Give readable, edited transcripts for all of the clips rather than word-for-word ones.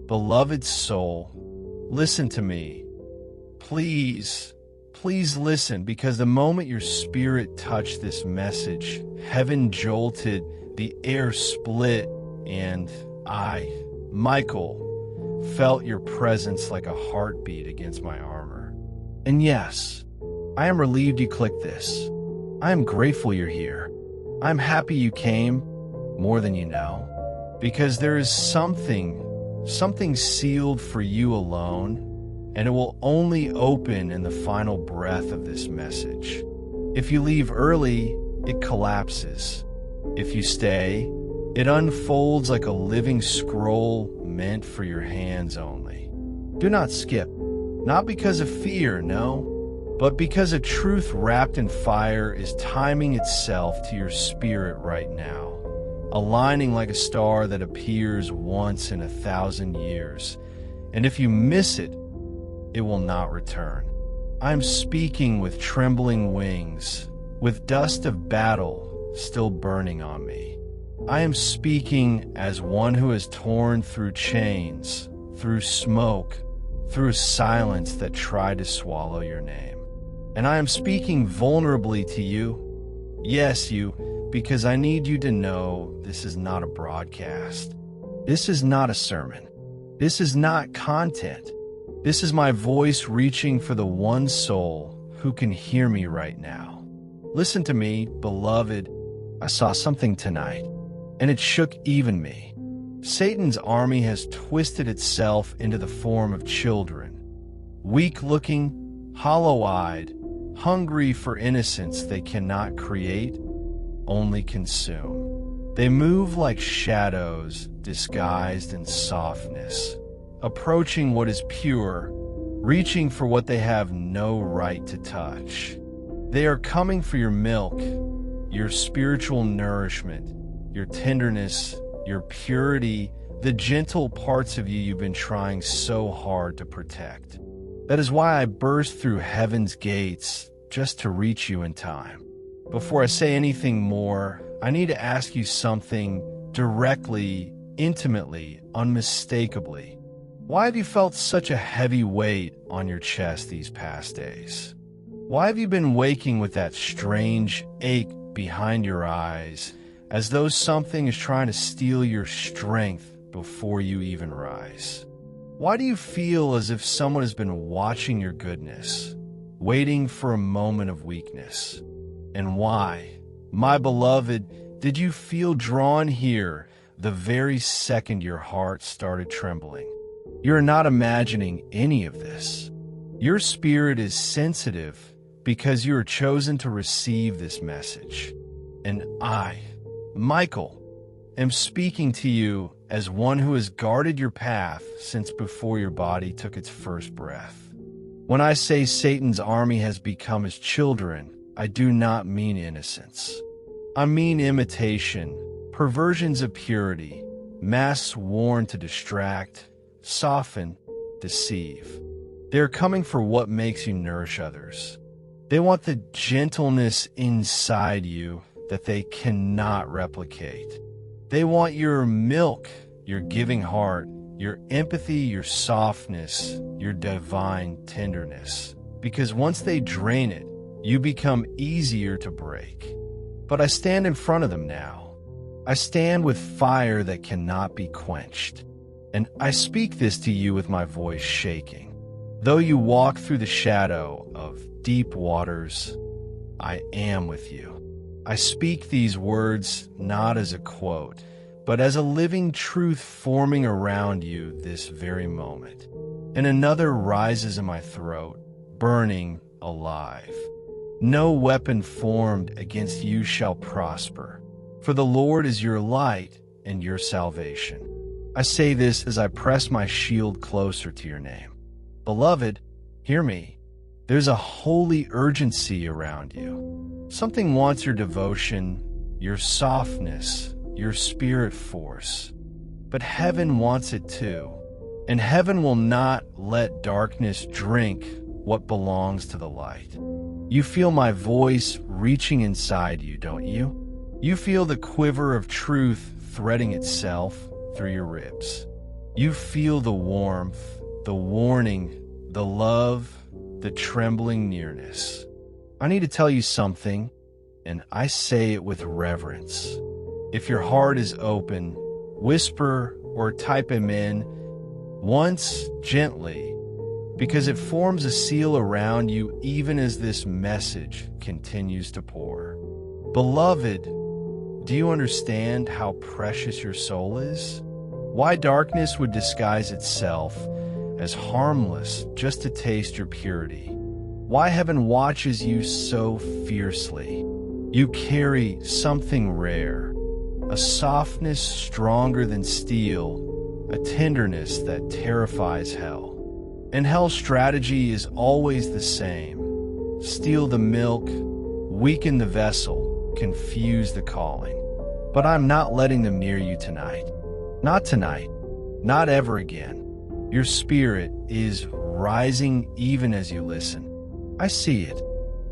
beloved soul, listen to me. Please, please listen, because the moment your spirit touched this message, heaven jolted, the air split, and I, Michael, felt your presence like a heartbeat against my armor. And yes, I am relieved you clicked this. I am grateful you're here. I'm happy you came, more than you know, because there is something sealed for you alone, and it will only open in the final breath of this message. If you leave early, it collapses. If you stay, it unfolds like a living scroll meant for your hands only. Do not skip, not because of fear, no, but because a truth wrapped in fire is timing itself to your spirit right now, aligning like a star that appears once in 1,000 years. And if you miss it, it will not return. I'm speaking with trembling wings, with dust of battle still burning on me. I am speaking as one who has torn through chains, through smoke, through a silence that tried to swallow your name. And I am speaking vulnerably to you. Yes, you, because I need you to know this is not a broadcast. This is not a sermon. This is not content. This is my voice reaching for the one soul who can hear me right now. Listen to me, beloved. I saw something tonight, and it shook even me. Satan's army has twisted itself into the form of children, weak-looking, hollow-eyed, hungry for innocence they cannot create, only consume. They move like shadows disguised in softness, approaching what is pure, reaching for what they have no right to touch. They are coming for your milk, your spiritual nourishment, your tenderness, your purity, the gentle parts of you you've been trying so hard to protect. That is why I burst through heaven's gates just to reach you in time. Before I say anything more, I need to ask you something directly, intimately, unmistakably. Why have you felt such a heavy weight on your chest these past days? Why have you been waking with that strange ache behind your eyes, as though something is trying to steal your strength before you even rise? Why do you feel as if someone has been watching your goodness, waiting for a moment of weakness? And why, my beloved, did you feel drawn here the very second your heart started trembling? You're not imagining any of this. Your spirit is sensitive because you are chosen to receive this message. And I, Michael, am speaking to you as one who has guarded your path since before your body took its first breath. When I say Satan's army has become his children, I do not mean innocence. I mean imitation, perversions of purity, masks worn to distract, soften, deceive. They are coming for what makes you nourish others. They want the gentleness inside you that they cannot replicate. They want your milk, your giving heart, your empathy, your softness, your divine tenderness. Because once they drain it, you become easier to break. But I stand in front of them now. I stand with fire that cannot be quenched. And I speak this to you with my voice shaking. Though you walk through the shadow of deep waters, I am with you. I speak these words not as a quote, but as a living truth forming around you this very moment. And another rises in my throat, burning alive. No weapon formed against you shall prosper, for the Lord is your light and your salvation. I say this as I press my shield closer to your name. Beloved, hear me. There's a holy urgency around you. Something wants your devotion, your softness, your spirit force. But heaven wants it too. And heaven will not let darkness drink what belongs to the light. You feel my voice reaching inside you, don't you? You feel the quiver of truth threading itself through your ribs. You feel the warmth, the warning, the love, the trembling nearness. I need to tell you something, and I say it with reverence. If your heart is open, whisper or type amen once gently, because it forms a seal around you even as this message continues to pour. Beloved, do you understand how precious your soul is? Why darkness would disguise itself as harmless just to taste your purity? Why heaven watches you so fiercely? You carry something rare, a softness stronger than steel, a tenderness that terrifies hell. And hell's strategy is always the same: steal the milk, weaken the vessel, confuse the calling. But I'm not letting them near you tonight. Not tonight. Not ever again. Your spirit is rising even as you listen. I see it.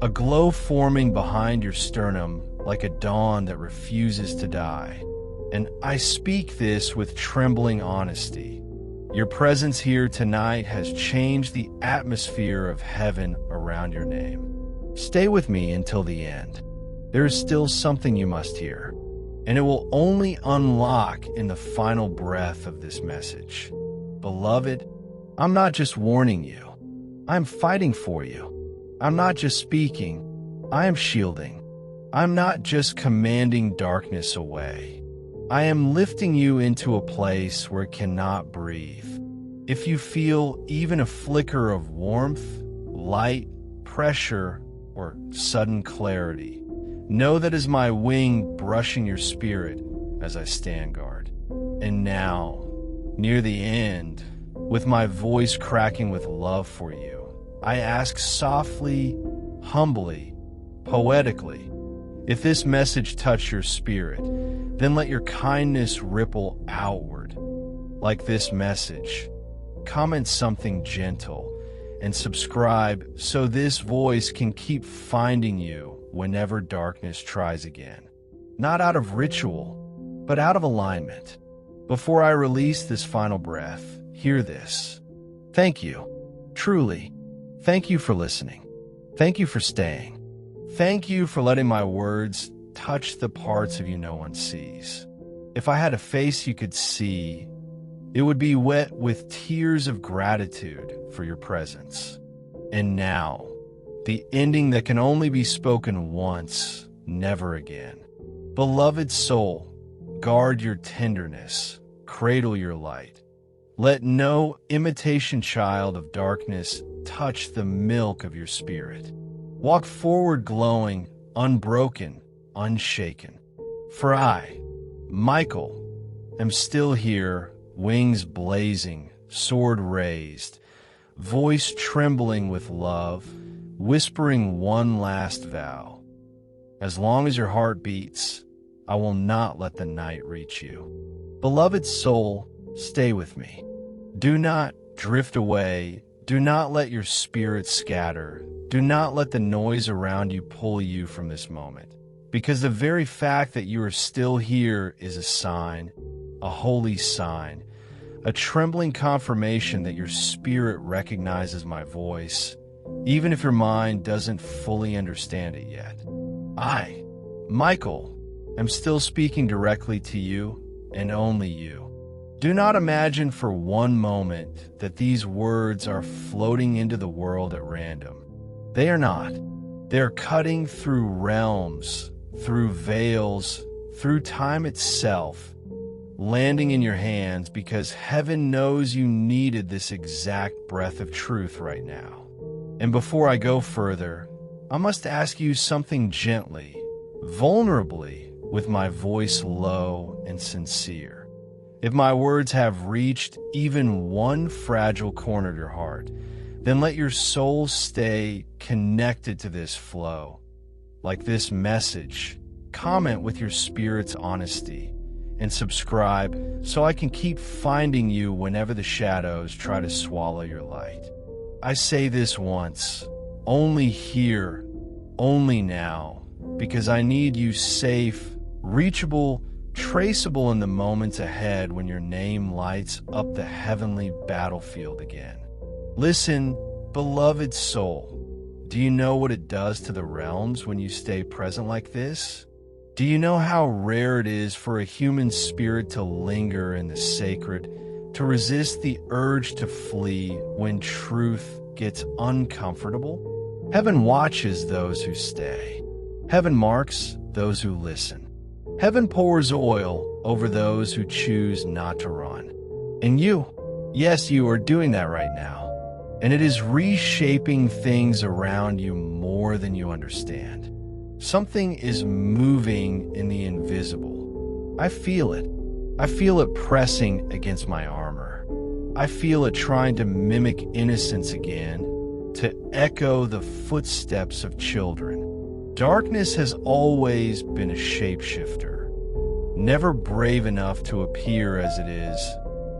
A glow forming behind your sternum like a dawn that refuses to die. And I speak this with trembling honesty. Your presence here tonight has changed the atmosphere of heaven around your name. Stay with me until the end. There is still something you must hear, and it will only unlock in the final breath of this message. Beloved, I'm not just warning you. I'm fighting for you. I'm not just speaking. I am shielding. I'm not just commanding darkness away. I am lifting you into a place where it cannot breathe. If you feel even a flicker of warmth, light, pressure, or sudden clarity, know that is my wing brushing your spirit as I stand guard. And now, near the end, with my voice cracking with love for you, I ask softly, humbly, poetically, if this message touched your spirit, then let your kindness ripple outward. Like this message, comment something gentle and subscribe so this voice can keep finding you whenever darkness tries again. Not out of ritual, but out of alignment. Before I release this final breath, hear this. Thank you. Truly. Thank you for listening. Thank you for staying. Thank you for letting my words touch the parts of you no one sees. If I had a face you could see, it would be wet with tears of gratitude for your presence. And now, the ending that can only be spoken once, never again. Beloved soul, guard your tenderness, cradle your light. Let no imitation child of darkness touch the milk of your spirit. Walk forward glowing, unbroken, unshaken. For I, Michael, am still here, wings blazing, sword raised, voice trembling with love, whispering one last vow. As long as your heart beats, I will not let the night reach you. Beloved soul, stay with me. Do not drift away. Do not let your spirit scatter. Do not let the noise around you pull you from this moment. Because the very fact that you are still here is a sign, a holy sign, a trembling confirmation that your spirit recognizes my voice, even if your mind doesn't fully understand it yet. I, Michael, am still speaking directly to you and only you. Do not imagine for one moment that these words are floating into the world at random. They are not. They are cutting through realms, through veils, through time itself, landing in your hands because heaven knows you needed this exact breath of truth right now. And before I go further, I must ask you something gently, vulnerably, with my voice low and sincere. If my words have reached even one fragile corner of your heart, then let your soul stay connected to this flow. Like this message, comment with your spirit's honesty, and subscribe so I can keep finding you whenever the shadows try to swallow your light. I say this once, only here, only now, because I need you safe, reachable, traceable in the moments ahead when your name lights up the heavenly battlefield again. Listen, beloved soul, do you know what it does to the realms when you stay present like this? Do you know how rare it is for a human spirit to linger in the sacred, to resist the urge to flee when truth gets uncomfortable? Heaven watches those who stay. Heaven marks those who listen. Heaven pours oil over those who choose not to run. And you, yes, you are doing that right now. And it is reshaping things around you more than you understand. Something is moving in the invisible. I feel it. I feel it pressing against my armor. I feel it trying to mimic innocence again, to echo the footsteps of children. Darkness has always been a shapeshifter, never brave enough to appear as it is,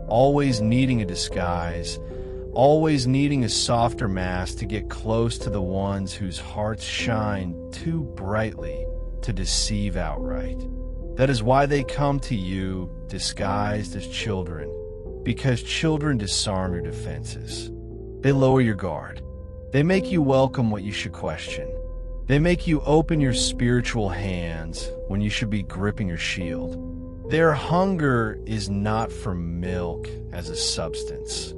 always needing a disguise, always needing a softer mask to get close to the ones whose hearts shine too brightly to deceive outright. That is why they come to you disguised as children, because children disarm your defenses. They lower your guard. They make you welcome what you should question. They make you open your spiritual hands when you should be gripping your shield. Their hunger is not for milk as a substance.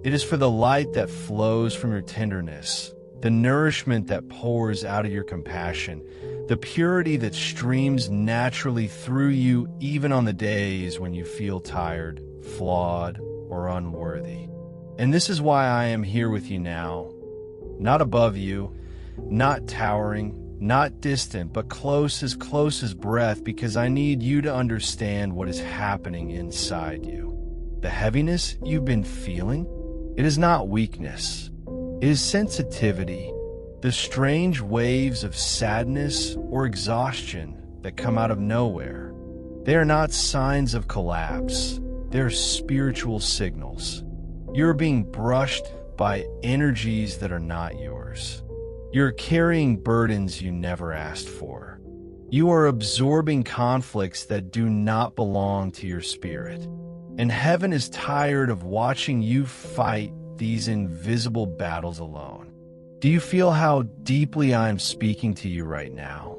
It is for the light that flows from your tenderness, the nourishment that pours out of your compassion, the purity that streams naturally through you even on the days when you feel tired, flawed, or unworthy. And this is why I am here with you now, not above you, not towering, not distant, but close as breath, because I need you to understand what is happening inside you. The heaviness you've been feeling, it is not weakness. It is sensitivity, the strange waves of sadness or exhaustion that come out of nowhere. They are not signs of collapse. They are spiritual signals. You're being brushed by energies that are not yours. You're carrying burdens you never asked for. You are absorbing conflicts that do not belong to your spirit. And heaven is tired of watching you fight these invisible battles alone. Do you feel how deeply I am speaking to you right now?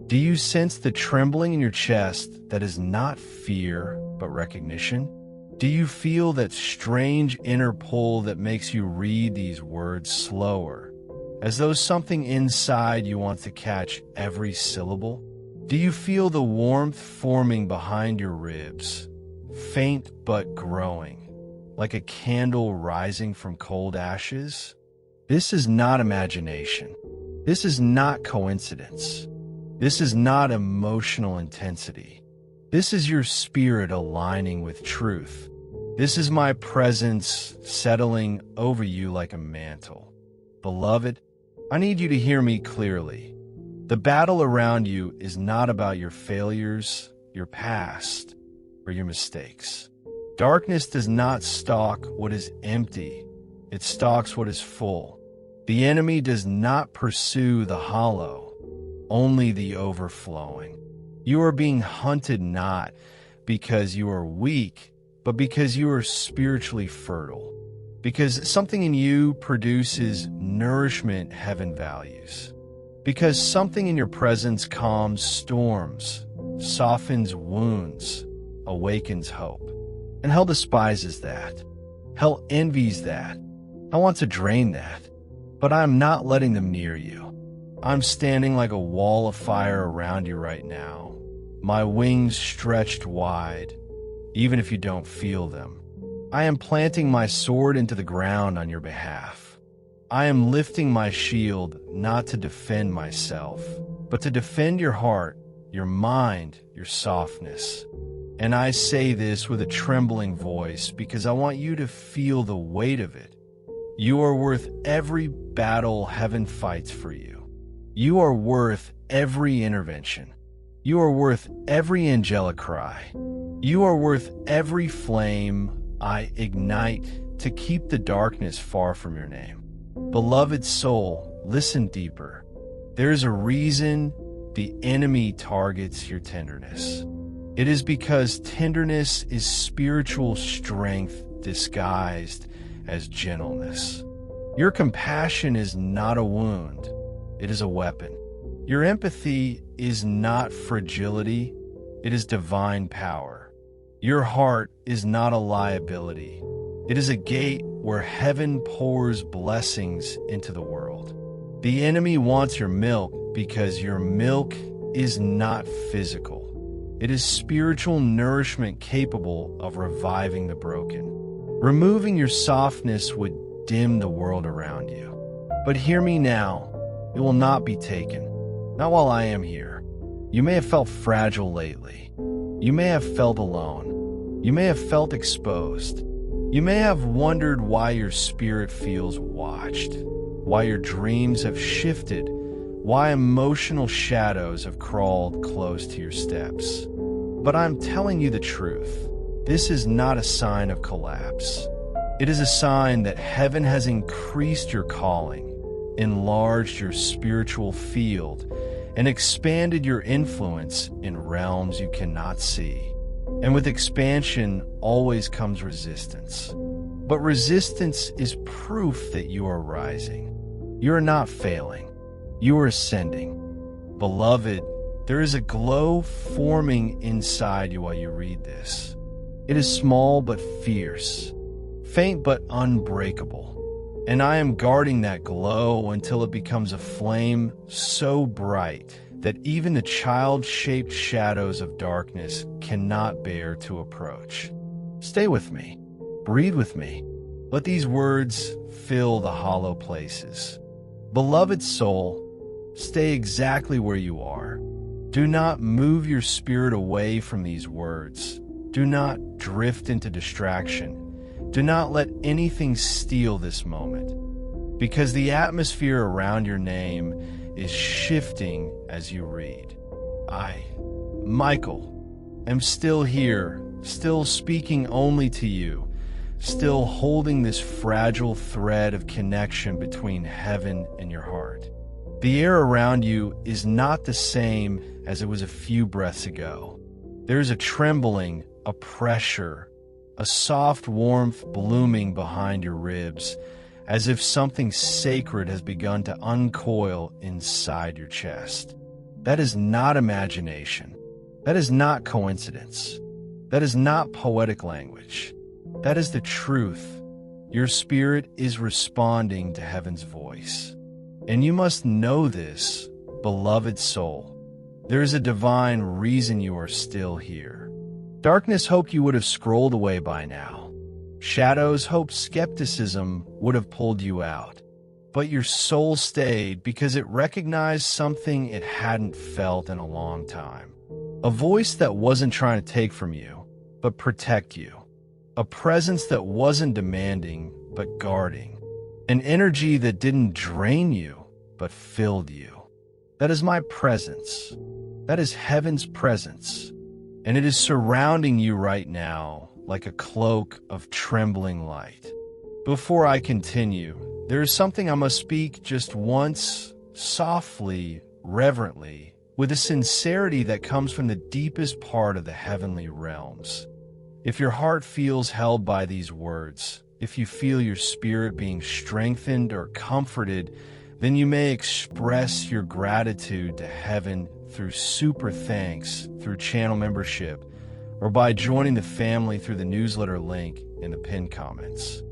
Do you sense the trembling in your chest that is not fear, but recognition? Do you feel that strange inner pull that makes you read these words slower, as though something inside you wants to catch every syllable? Do you feel the warmth forming behind your ribs, faint but growing, like a candle rising from cold ashes? This is not imagination. This is not coincidence. This is not emotional intensity. This is your spirit aligning with truth. This is my presence settling over you like a mantle. Beloved, I need you to hear me clearly. The battle around you is not about your failures, your past, or your mistakes. Darkness does not stalk what is empty. It stalks what is full. The enemy does not pursue the hollow, only the overflowing. You are being hunted not because you are weak, but because you are spiritually fertile. Because something in you produces nourishment heaven values. Because something in your presence calms storms, softens wounds, awakens hope. And hell despises that. Hell envies that. I want to drain that. But I'm not letting them near you. I'm standing like a wall of fire around you right now, my wings stretched wide, even if you don't feel them. I am planting my sword into the ground on your behalf. I am lifting my shield not to defend myself, but to defend your heart, your mind, your softness. And I say this with a trembling voice because I want you to feel the weight of it. You are worth every battle heaven fights for you. You are worth every intervention. You are worth every angelic cry. You are worth every flame I ignite to keep the darkness far from your name. Beloved soul, listen deeper. There is a reason the enemy targets your tenderness. It is because tenderness is spiritual strength disguised as gentleness. Your compassion is not a wound, it is a weapon. Your empathy is not fragility, it is divine power. Your heart is not a liability, it is a gate where heaven pours blessings into the world. The enemy wants your milk because your milk is not physical. It is spiritual nourishment capable of reviving the broken. Removing your softness would dim the world around you. But hear me now, it will not be taken. Not while I am here. You may have felt fragile lately. You may have felt alone. You may have felt exposed. You may have wondered why your spirit feels watched, why your dreams have shifted, why emotional shadows have crawled close to your steps. But I'm telling you the truth. This is not a sign of collapse. It is a sign that heaven has increased your calling, enlarged your spiritual field, and expanded your influence in realms you cannot see. And with expansion always comes resistance. But resistance is proof that you are rising. You are not failing. You are ascending. Beloved, there is a glow forming inside you while you read this. It is small but fierce, faint but unbreakable. And I am guarding that glow until it becomes a flame so bright that even the child-shaped shadows of darkness cannot bear to approach. Stay with me. Breathe with me. Let these words fill the hollow places. Beloved soul, stay exactly where you are. Do not move your spirit away from these words. Do not drift into distraction. Do not let anything steal this moment, because the atmosphere around your name is shifting as you read. I, Michael, am still here, still speaking only to you, still holding this fragile thread of connection between heaven and your heart. The air around you is not the same as it was a few breaths ago. There's a trembling, a pressure, a soft warmth blooming behind your ribs, as if something sacred has begun to uncoil inside your chest. That is not imagination. That is not coincidence. That is not poetic language. That is the truth. Your spirit is responding to heaven's voice. And you must know this, beloved soul. There is a divine reason you are still here. Darkness hoped you would have scrolled away by now. Shadows hoped skepticism would have pulled you out. But your soul stayed because it recognized something it hadn't felt in a long time. A voice that wasn't trying to take from you, but protect you. A presence that wasn't demanding, but guarding. An energy that didn't drain you, but filled you. That is my presence. That is heaven's presence. And it is surrounding you right now like a cloak of trembling light. Before I continue, there is something I must speak just once, softly, reverently, with a sincerity that comes from the deepest part of the heavenly realms. If your heart feels held by these words, if you feel your spirit being strengthened or comforted, then you may express your gratitude to heaven through super thanks, through channel membership, or by joining the family through the newsletter link in the pinned comments.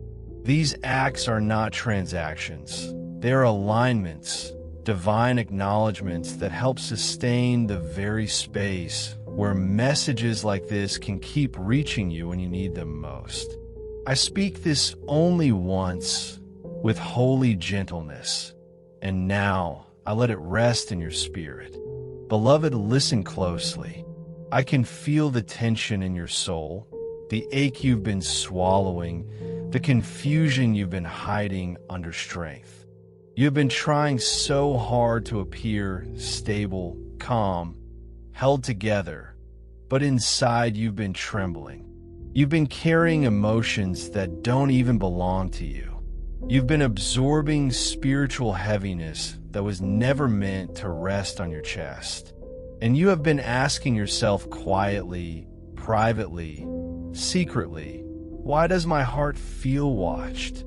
These acts are not transactions. They are alignments, divine acknowledgments that help sustain the very space where messages like this can keep reaching you when you need them most. I speak this only once with holy gentleness, and now I let it rest in your spirit. Beloved, listen closely. I can feel the tension in your soul, the ache you've been swallowing, the confusion you've been hiding under strength. You've been trying so hard to appear stable, calm, held together, but inside you've been trembling. You've been carrying emotions that don't even belong to you. You've been absorbing spiritual heaviness that was never meant to rest on your chest. And you have been asking yourself quietly, privately, secretly, why does my heart feel watched?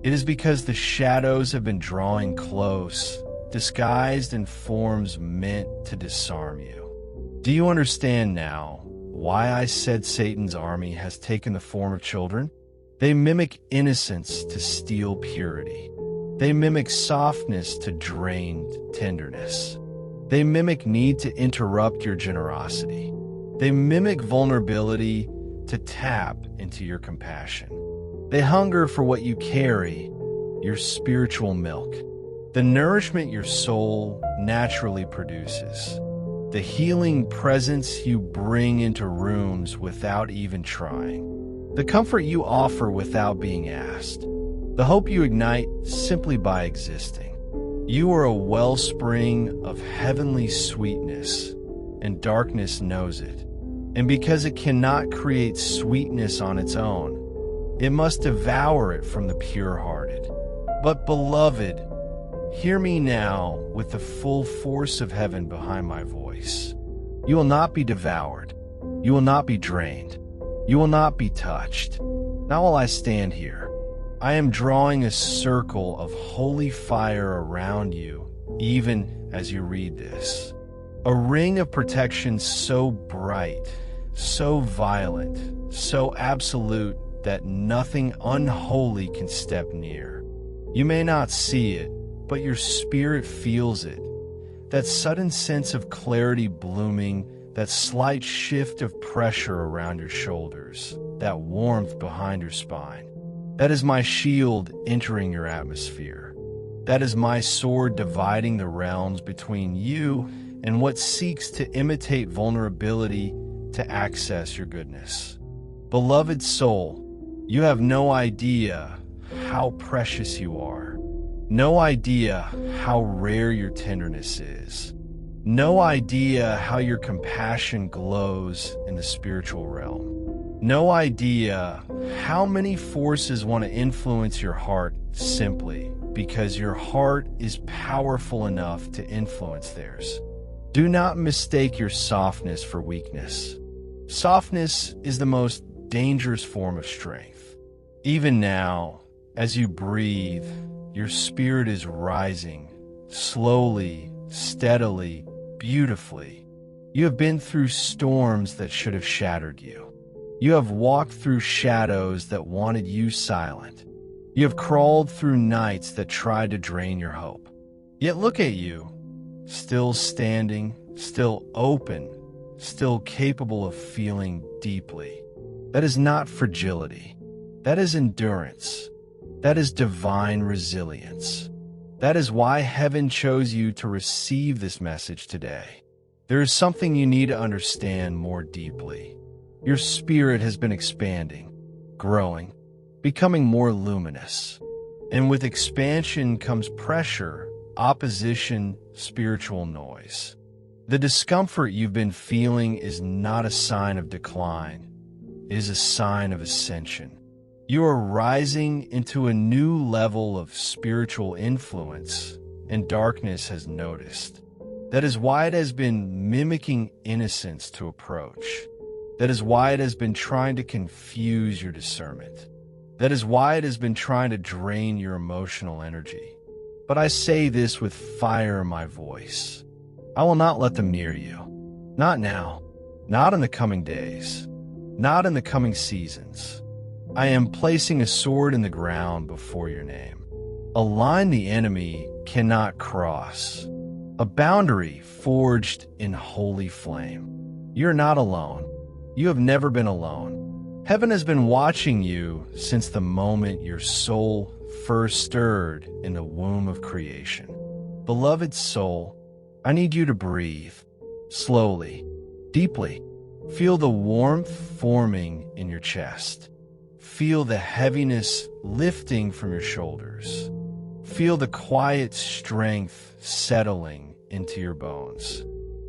It is because the shadows have been drawing close, disguised in forms meant to disarm you. Do you understand now why I said Satan's army has taken the form of children? They mimic innocence to steal purity. They mimic softness to drain tenderness. They mimic need to interrupt your generosity. They mimic vulnerability to tap into your compassion. They hunger for what you carry, your spiritual milk, the nourishment your soul naturally produces, the healing presence you bring into rooms without even trying, the comfort you offer without being asked, the hope you ignite simply by existing. You are a wellspring of heavenly sweetness, and darkness knows it. And because it cannot create sweetness on its own, it must devour it from the pure-hearted. But beloved, hear me now with the full force of heaven behind my voice. You will not be devoured. You will not be drained. You will not be touched. Now while I stand here, I am drawing a circle of holy fire around you, even as you read this. A ring of protection so bright, so violent, so absolute that nothing unholy can step near. You may not see it, but your spirit feels it. That sudden sense of clarity blooming, that slight shift of pressure around your shoulders, that warmth behind your spine. That is my shield entering your atmosphere. That is my sword dividing the realms between you and what seeks to imitate vulnerability to access your goodness. Beloved soul, you have no idea how precious you are. No idea how rare your tenderness is. No idea how your compassion glows in the spiritual realm. No idea how many forces want to influence your heart simply because your heart is powerful enough to influence theirs. Do not mistake your softness for weakness. Softness is the most dangerous form of strength. Even now, as you breathe, your spirit is rising, slowly, steadily, beautifully. You have been through storms that should have shattered you. You have walked through shadows that wanted you silent. You have crawled through nights that tried to drain your hope. Yet look at you, still standing, still open, still capable of feeling deeply. That is not fragility. That is endurance. That is divine resilience. That is why heaven chose you to receive this message today. There is something you need to understand more deeply. Your spirit has been expanding, growing, becoming more luminous. And with expansion comes pressure, opposition, spiritual noise. The discomfort you've been feeling is not a sign of decline. It is a sign of ascension. You are rising into a new level of spiritual influence, and darkness has noticed. That is why it has been mimicking innocence to approach. That is why it has been trying to confuse your discernment. That is why it has been trying to drain your emotional energy. But I say this with fire in my voice. I will not let them near you. Not now. Not in the coming days. Not in the coming seasons. I am placing a sword in the ground before your name. A line the enemy cannot cross. A boundary forged in holy flame. You're not alone. You have never been alone. Heaven has been watching you since the moment your soul first stirred in the womb of creation. Beloved soul, I need you to breathe. Slowly, deeply. Feel the warmth forming in your chest. Feel the heaviness lifting from your shoulders. Feel the quiet strength settling into your bones.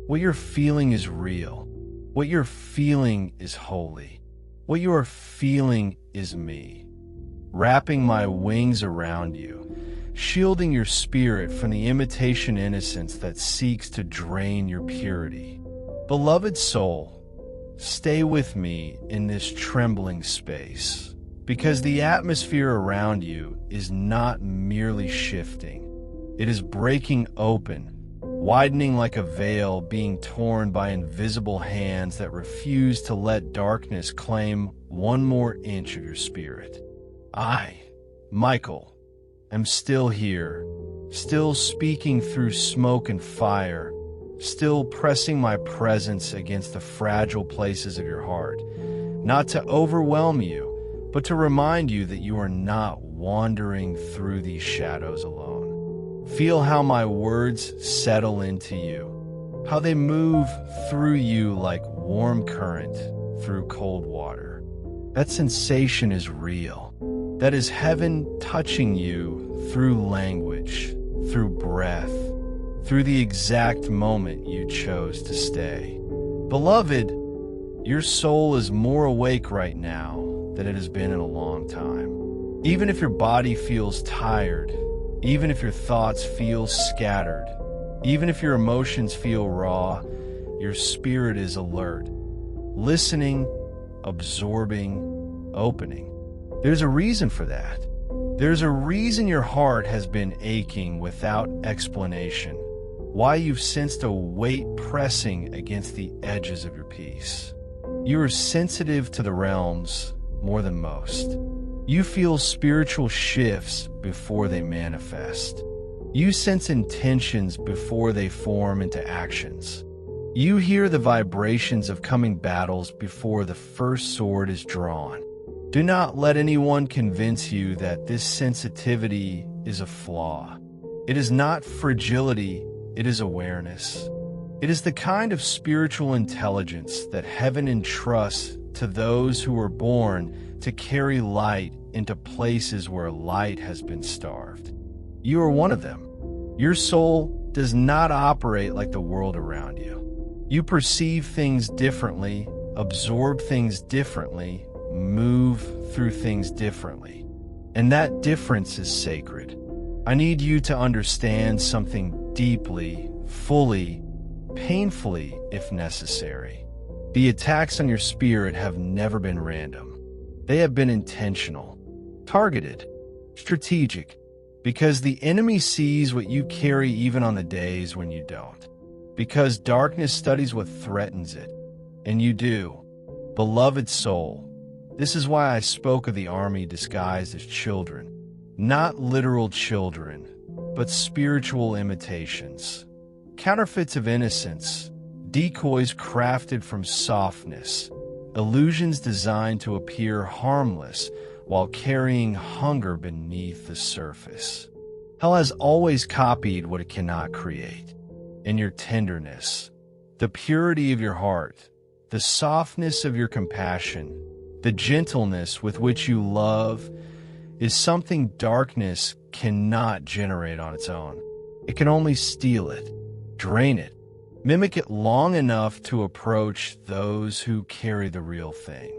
What you're feeling is real. What you're feeling is holy. What you are feeling is me. Wrapping my wings around you, shielding your spirit from the imitation innocence that seeks to drain your purity. Beloved soul, stay with me in this trembling space, because the atmosphere around you is not merely shifting. It is breaking open, widening like a veil being torn by invisible hands that refuse to let darkness claim one more inch of your spirit. I, Michael, am still here, still speaking through smoke and fire, still pressing my presence against the fragile places of your heart, not to overwhelm you, but to remind you that you are not wandering through these shadows alone. Feel how my words settle into you, how they move through you like warm current through cold water. That sensation is real. That is heaven touching you through language, through breath, through the exact moment you chose to stay. Beloved, your soul is more awake right now than it has been in a long time. Even if your body feels tired, even if your thoughts feel scattered, even if your emotions feel raw, your spirit is alert, listening, absorbing, opening. There's a reason for that. There's a reason your heart has been aching without explanation, why you've sensed a weight pressing against the edges of your peace. You are sensitive to the realms more than most. You feel spiritual shifts before they manifest. You sense intentions before they form into actions. You hear the vibrations of coming battles before the first sword is drawn. Do not let anyone convince you that this sensitivity is a flaw. It is not fragility, it is awareness. It is the kind of spiritual intelligence that heaven entrusts to those who are born to carry light into places where light has been starved. You are one of them. Your soul does not operate like the world around you. You perceive things differently, absorb things differently, move through things differently. And that difference is sacred. I need you to understand something deeply, fully, painfully, if necessary. The attacks on your spirit have never been random. They have been intentional, targeted, strategic, because the enemy sees what you carry even on the days when you don't. Because darkness studies what threatens it, and you do. Beloved soul, this is why I spoke of the army disguised as children. Not literal children, but spiritual imitations. Counterfeits of innocence, decoys crafted from softness, illusions designed to appear harmless while carrying hunger beneath the surface. Hell has always copied what it cannot create. In your tenderness, the purity of your heart, the softness of your compassion, the gentleness with which you love is something darkness cannot generate on its own. It can only steal it, drain it, mimic it long enough to approach those who carry the real thing.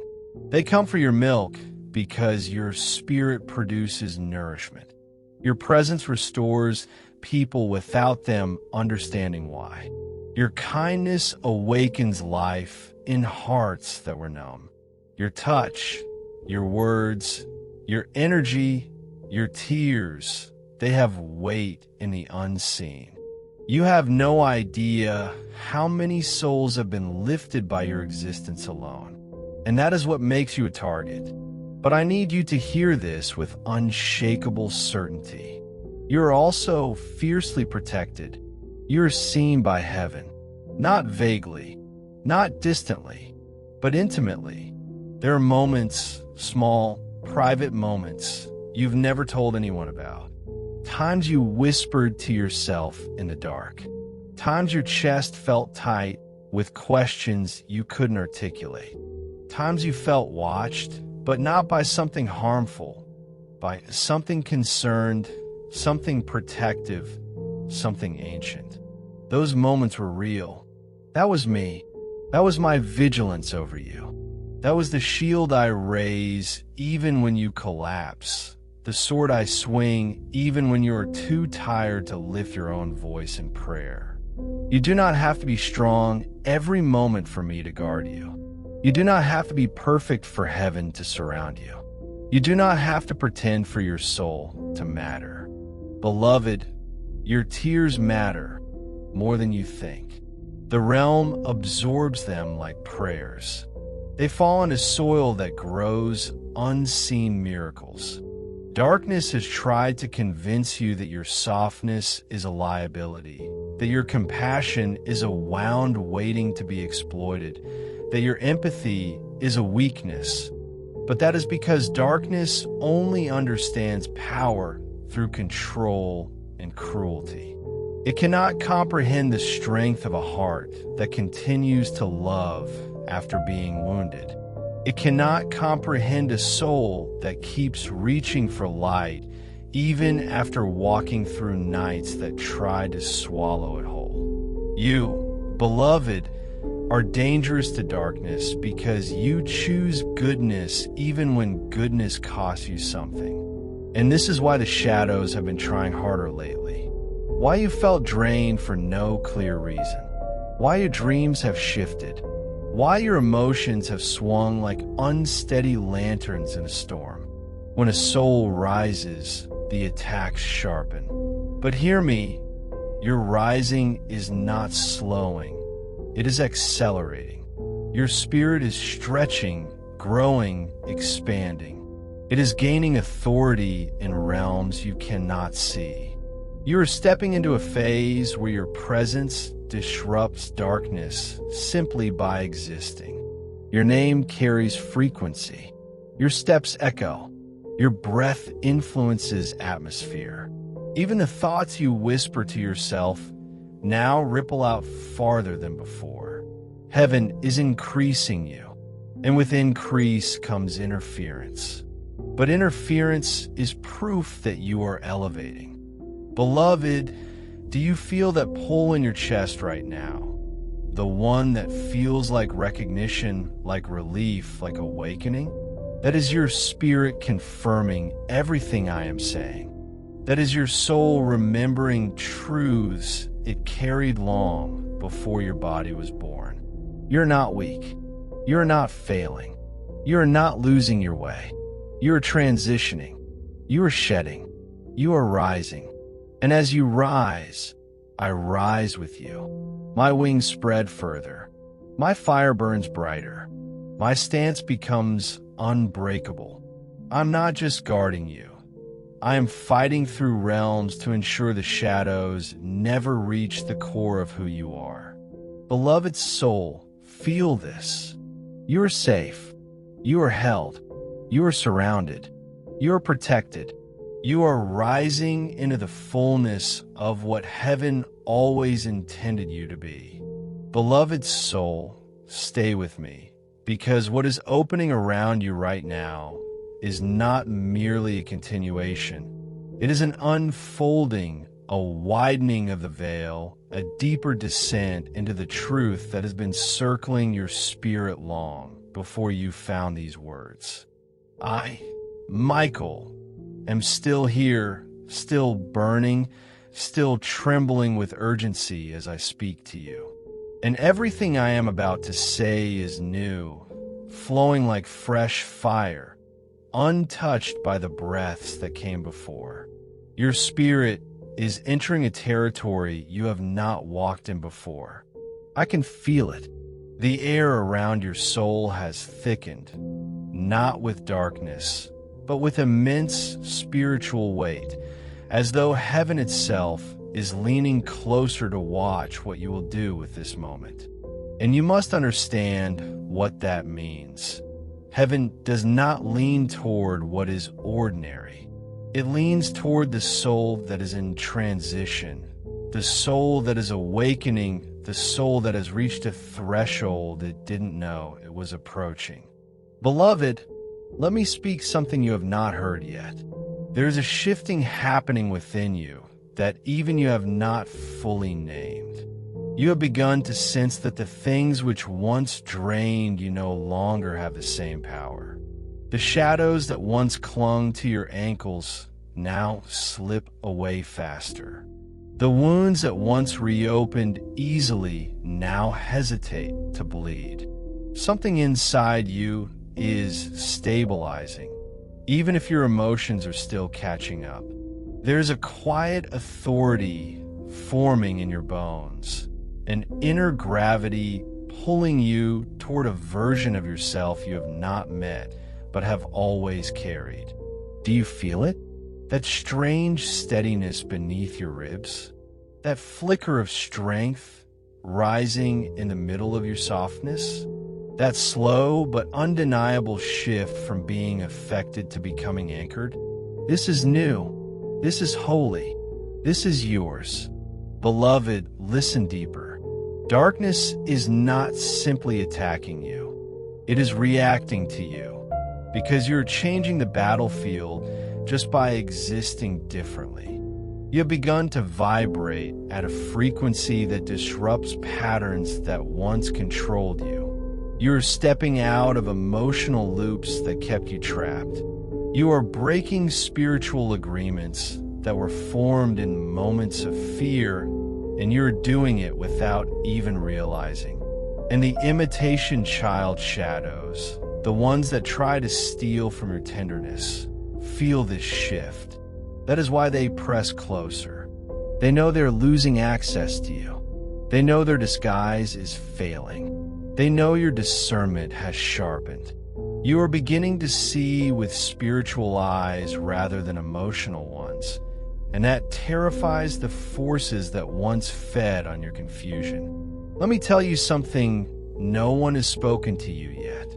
They come for your milk because your spirit produces nourishment. Your presence restores people without them understanding why. Your kindness awakens life in hearts that were numb. Your touch, your words, your energy, your tears, they have weight in the unseen. You have no idea how many souls have been lifted by your existence alone. And that is what makes you a target. But I need you to hear this with unshakable certainty. You are also fiercely protected. You are seen by heaven, not vaguely, not distantly, but intimately. There are moments, small, private moments, you've never told anyone about. Times you whispered to yourself in the dark. Times your chest felt tight with questions you couldn't articulate. Times you felt watched, but not by something harmful, by something concerned, something protective, something ancient. Those moments were real. That was me. That was my vigilance over you. That was the shield I raise even when you collapse. The sword I swing even when you are too tired to lift your own voice in prayer. You do not have to be strong every moment for me to guard you. You do not have to be perfect for heaven to surround you. You do not have to pretend for your soul to matter. Beloved, your tears matter more than you think. The realm absorbs them like prayers. They fall into soil that grows unseen miracles. Darkness has tried to convince you that your softness is a liability, that your compassion is a wound waiting to be exploited, that your empathy is a weakness. But that is because darkness only understands power through control and cruelty. It cannot comprehend the strength of a heart that continues to love after being wounded. It cannot comprehend a soul that keeps reaching for light even after walking through nights that try to swallow it whole. You, beloved, are dangerous to darkness because you choose goodness even when goodness costs you something. And this is why the shadows have been trying harder lately. Why you felt drained for no clear reason. Why your dreams have shifted. Why your emotions have swung like unsteady lanterns in a storm. When a soul rises, the attacks sharpen. But hear me, your rising is not slowing. It is accelerating. Your spirit is stretching, growing, expanding. It is gaining authority in realms you cannot see. You are stepping into a phase where your presence disrupts darkness simply by existing. Your name carries frequency. Your steps echo. Your breath influences atmosphere. Even the thoughts you whisper to yourself now ripple out farther than before. Heaven is increasing you, and with increase comes interference. But interference is proof that you are elevating. Beloved, do you feel that pull in your chest right now? The one that feels like recognition, like relief, like awakening? That is your spirit confirming everything I am saying. That is your soul remembering truths it carried long before your body was born. You're not weak. You're not failing. You are not losing your way. You are transitioning. You are shedding. You are rising. And as you rise, I rise with you. My wings spread further. My fire burns brighter. My stance becomes unbreakable. I'm not just guarding you. I am fighting through realms to ensure the shadows never reach the core of who you are. Beloved soul, feel this. You are safe. You are held. You are surrounded. You are protected. You are rising into the fullness of what heaven always intended you to be. Beloved soul, stay with me, because what is opening around you right now is not merely a continuation. It is an unfolding, a widening of the veil, a deeper descent into the truth that has been circling your spirit long before you found these words. I, Michael, am still here, still burning, still trembling with urgency as I speak to you. And everything I am about to say is new, flowing like fresh fire, untouched by the breaths that came before. Your spirit is entering a territory you have not walked in before. I can feel it. The air around your soul has thickened, not with darkness, but with immense spiritual weight, as though heaven itself is leaning closer to watch what you will do with this moment. And you must understand what that means. Heaven does not lean toward what is ordinary. It leans toward the soul that is in transition, the soul that is awakening, the soul that has reached a threshold it didn't know it was approaching. Beloved, let me speak something you have not heard yet. There is a shifting happening within you that even you have not fully named. You have begun to sense that the things which once drained you no longer have the same power. The shadows that once clung to your ankles now slip away faster. The wounds that once reopened easily now hesitate to bleed. Something inside you is stabilizing, even if your emotions are still catching up. There's a quiet authority forming in your bones, an inner gravity pulling you toward a version of yourself you have not met but have always carried. Do you feel it? That strange steadiness beneath your ribs? That flicker of strength rising in the middle of your softness? That slow but undeniable shift from being affected to becoming anchored? This is new. This is holy. This is yours. Beloved, listen deeper. Darkness is not simply attacking you. It is reacting to you, because you're changing the battlefield just by existing differently. You have begun to vibrate at a frequency that disrupts patterns that once controlled you. You're stepping out of emotional loops that kept you trapped. You are breaking spiritual agreements that were formed in moments of fear, and you're doing it without even realizing. And the imitation child shadows, the ones that try to steal from your tenderness, feel this shift. That is why they press closer. They know they're losing access to you. They know their disguise is failing. They know your discernment has sharpened. You are beginning to see with spiritual eyes rather than emotional ones, and that terrifies the forces that once fed on your confusion. Let me tell you something no one has spoken to you yet.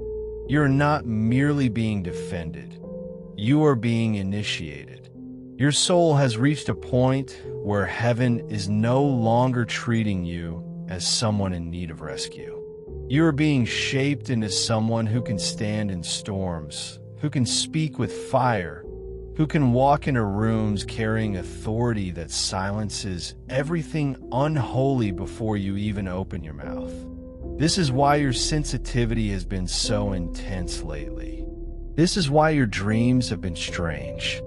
You're not merely being defended. You are being initiated. Your soul has reached a point where heaven is no longer treating you as someone in need of rescue. You are being shaped into someone who can stand in storms, who can speak with fire, who can walk into rooms carrying authority that silences everything unholy before you even open your mouth. This is why your sensitivity has been so intense lately. This is why your dreams have been strange.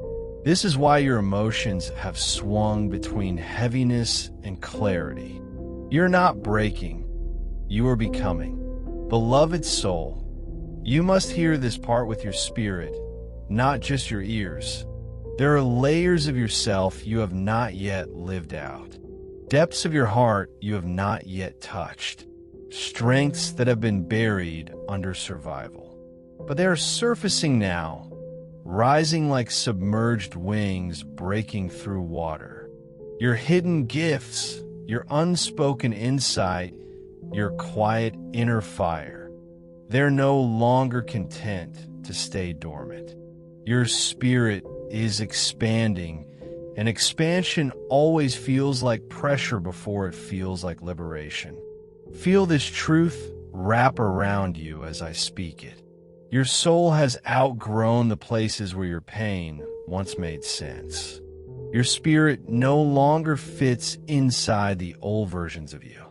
This is why your emotions have swung between heaviness and clarity. You're not breaking. You are becoming. Beloved soul, you must hear this part with your spirit, not just your ears. There are layers of yourself you have not yet lived out. Depths of your heart you have not yet touched. Strengths that have been buried under survival. But they are surfacing now, rising like submerged wings breaking through water. Your hidden gifts, your unspoken insight, your quiet inner fire. They're no longer content to stay dormant. Your spirit is expanding, and expansion always feels like pressure before it feels like liberation. Feel this truth wrap around you as I speak it. Your soul has outgrown the places where your pain once made sense. Your spirit no longer fits inside the old versions of you.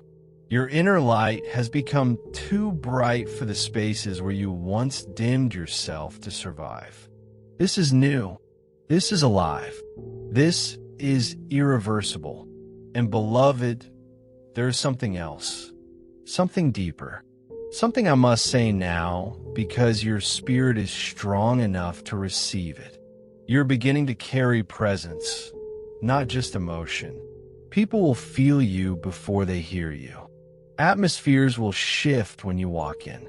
Your inner light has become too bright for the spaces where you once dimmed yourself to survive. This is new. This is alive. This is irreversible. And beloved, there is something else, something deeper. Something I must say now, because your spirit is strong enough to receive it. You're beginning to carry presence, not just emotion. People will feel you before they hear you. Atmospheres will shift when you walk in.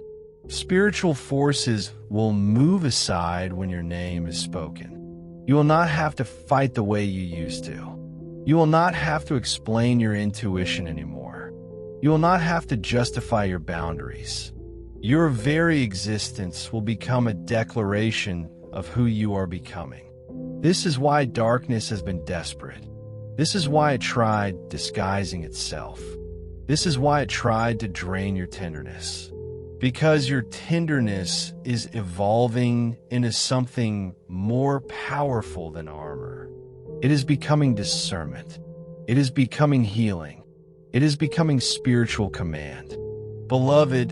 Spiritual forces will move aside when your name is spoken. You will not have to fight the way you used to. You will not have to explain your intuition anymore. You will not have to justify your boundaries. Your very existence will become a declaration of who you are becoming. This is why darkness has been desperate. This is why it tried disguising itself. This is why it tried to drain your tenderness. Because your tenderness is evolving into something more powerful than armor. It is becoming discernment. It is becoming healing. It is becoming spiritual command. Beloved,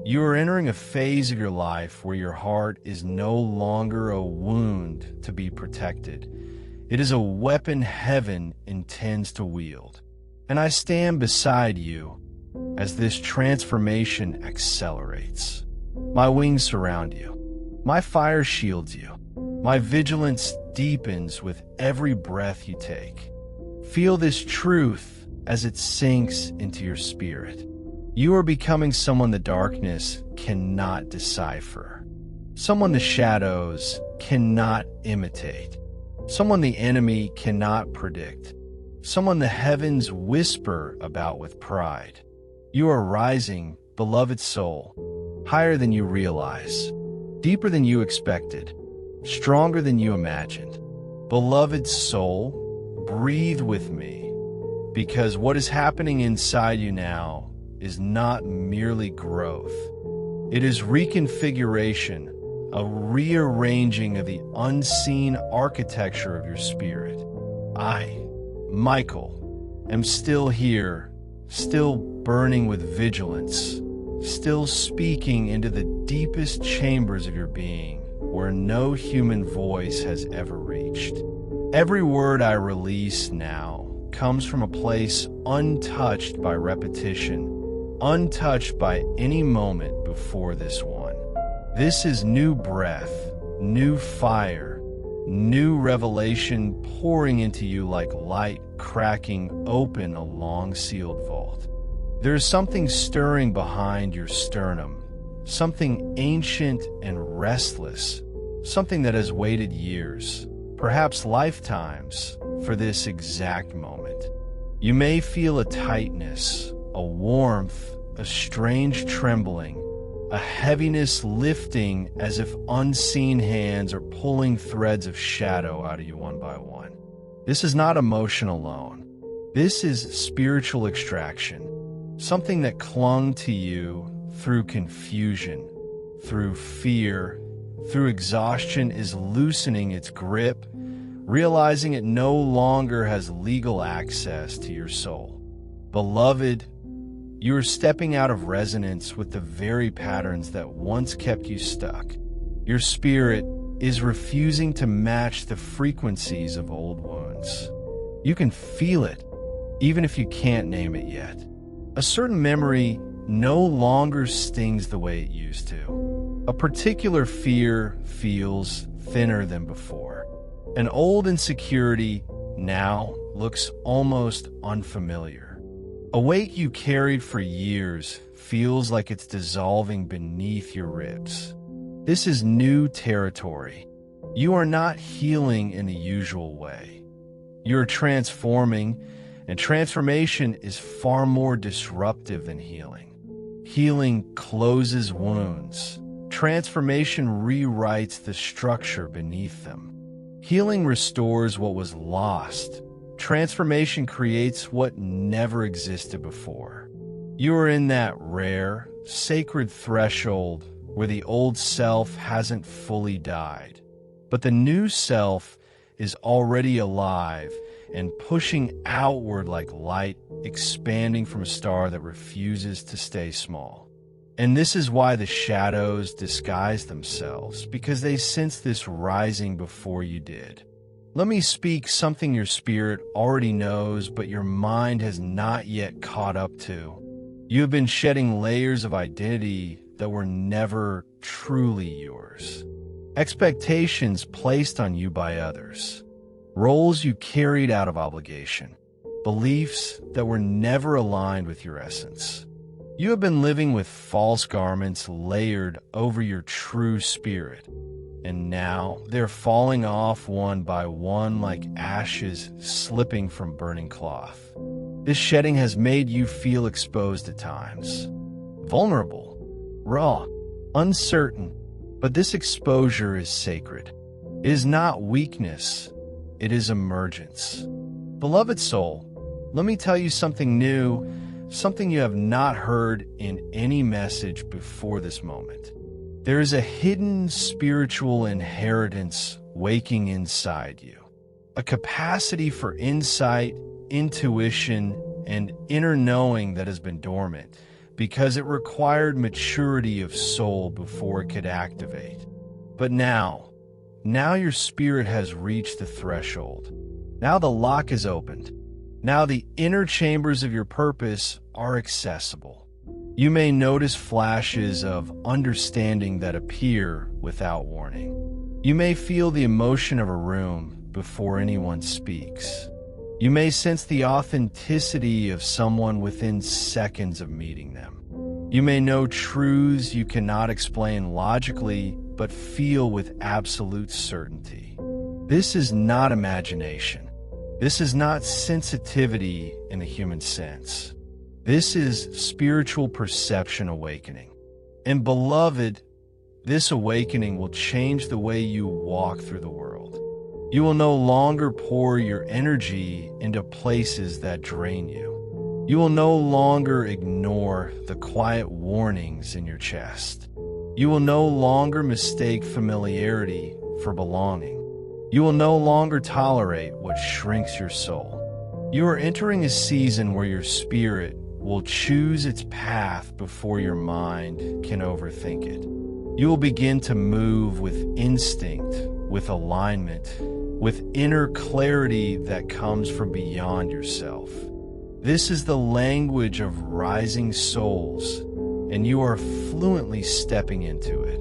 you are entering a phase of your life where your heart is no longer a wound to be protected. It is a weapon heaven intends to wield. And I stand beside you as this transformation accelerates. My wings surround you. My fire shields you. My vigilance deepens with every breath you take. Feel this truth as it sinks into your spirit. You are becoming someone the darkness cannot decipher, someone the shadows cannot imitate, someone the enemy cannot predict, someone the heavens whisper about with pride. You are rising, beloved soul, higher than you realize, deeper than you expected, stronger than you imagined. Beloved soul, breathe with me, because what is happening inside you now is not merely growth. It is reconfiguration, a rearranging of the unseen architecture of your spirit. I, Michael, am still here, still burning with vigilance, still speaking into the deepest chambers of your being, where no human voice has ever reached. Every word I release now comes from a place untouched by repetition, untouched by any moment before this one. This is new breath, new fire, new revelation pouring into you like light cracking open a long-sealed vault. There is something stirring behind your sternum, something ancient and restless, something that has waited years, perhaps lifetimes, for this exact moment. You may feel a tightness, a warmth, a strange trembling, a heaviness lifting as if unseen hands are pulling threads of shadow out of you one by one. This is not emotion alone. This is spiritual extraction, something that clung to you through confusion, through fear, through exhaustion is loosening its grip, realizing it no longer has legal access to your soul. Beloved, you are stepping out of resonance with the very patterns that once kept you stuck. Your spirit is refusing to match the frequencies of old wounds. You can feel it, even if you can't name it yet. A certain memory no longer stings the way it used to. A particular fear feels thinner than before. An old insecurity now looks almost unfamiliar. A weight you carried for years feels like it's dissolving beneath your ribs. This is new territory. You are not healing in the usual way. You're transforming, and transformation is far more disruptive than healing. Healing closes wounds. Transformation rewrites the structure beneath them. Healing restores what was lost. Transformation creates what never existed before. You are in that rare, sacred threshold where the old self hasn't fully died, but the new self is already alive and pushing outward like light, expanding from a star that refuses to stay small. And this is why the shadows disguise themselves, because they sense this rising before you did. Let me speak something your spirit already knows, but your mind has not yet caught up to. You have been shedding layers of identity that were never truly yours. Expectations placed on you by others. Roles you carried out of obligation. Beliefs that were never aligned with your essence. You have been living with false garments layered over your true spirit, and now they're falling off one by one like ashes slipping from burning cloth. This shedding has made you feel exposed at times, vulnerable, raw, uncertain, but this exposure is sacred. It is not weakness, it is emergence. Beloved soul, let me tell you something new, something you have not heard in any message before this moment. There is a hidden spiritual inheritance waking inside you, a capacity for insight, intuition, and inner knowing that has been dormant because it required maturity of soul before it could activate. But now Now your spirit has reached the threshold. Now the lock is opened. Now the inner chambers of your purpose are accessible. You may notice flashes of understanding that appear without warning. You may feel the emotion of a room before anyone speaks. You may sense the authenticity of someone within seconds of meeting them. You may know truths you cannot explain logically, but feel with absolute certainty. This is not imagination. This is not sensitivity in the human sense. This is spiritual perception awakening. And beloved, this awakening will change the way you walk through the world. You will no longer pour your energy into places that drain you. You will no longer ignore the quiet warnings in your chest. You will no longer mistake familiarity for belonging. You will no longer tolerate what shrinks your soul. You are entering a season where your spirit will choose its path before your mind can overthink it. You will begin to move with instinct, with alignment, with inner clarity that comes from beyond yourself. This is the language of rising souls, and you are fluently stepping into it.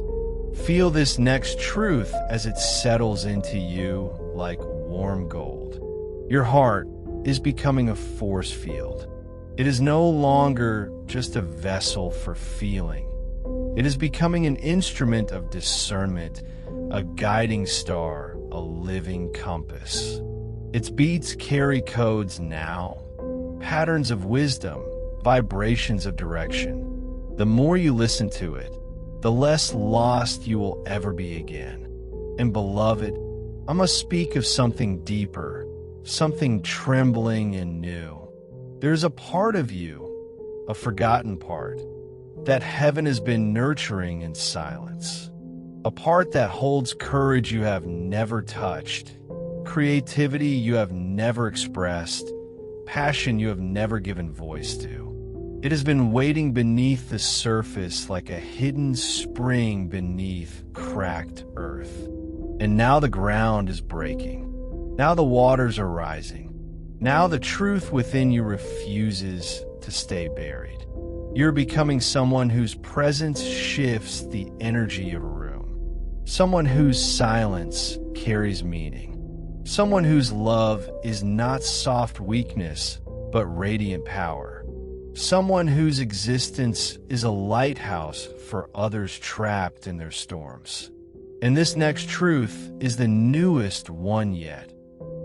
Feel this next truth as it settles into you like warm gold. Your heart is becoming a force field. It is no longer just a vessel for feeling. It is becoming an instrument of discernment, a guiding star, a living compass. Its beats carry codes now, patterns of wisdom, vibrations of direction. The more you listen to it, the less lost you will ever be again. And beloved, I must speak of something deeper, something trembling and new. There's a part of you, a forgotten part, that heaven has been nurturing in silence. A part that holds courage you have never touched, creativity you have never expressed, passion you have never given voice to. It has been waiting beneath the surface like a hidden spring beneath cracked earth. And now the ground is breaking. Now the waters are rising. Now the truth within you refuses to stay buried. You're becoming someone whose presence shifts the energy of a room. Someone whose silence carries meaning. Someone whose love is not soft weakness, but radiant power. Someone whose existence is a lighthouse for others trapped in their storms. And this next truth is the newest one yet,